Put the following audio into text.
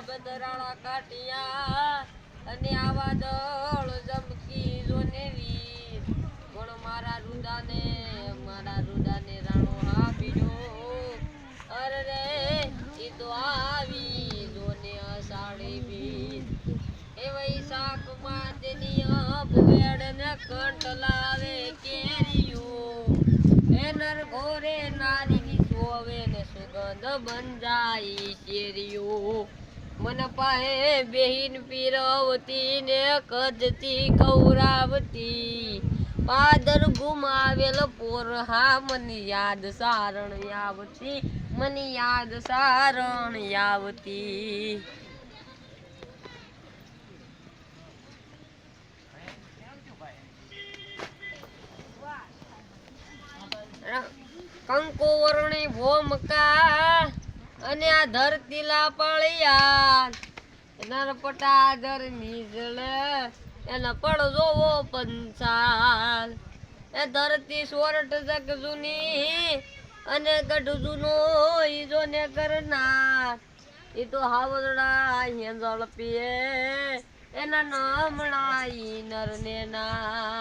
બદરાળા કાટિયા અને આવા દળ જમકી જોનેવી પણ મારા રુદાને રાણો આપીજો અરે રે ઈ તો આવી જોને અષાઢી બીજ એ વૈશાખ માતની અબવેડ ને કંટલાવે કેરીયું એ નર ઘોરે નારી સોવે ને સુગંધ બંજાઈ કેરીયું મન પાહે બેહીન પીરવતી ને કજતી કૌરાવતી પાદર ગુમાવેલ પોર હા મની યાદ સારણ આવતી મની યાદ સારણ આવતી કંકુ વરણી ભોમકા અને આ ધરતીલા પળિયા નરપટા દર નીજળ એના પડ જોવો પંચાલ એ ધરતી સોરઠ જગ જૂની અને ગઢ જૂનો ઈજો ને કરનાર ઈ તો હાવરડા હેંજળ પીએ એના નામણા ઈ નર ને ના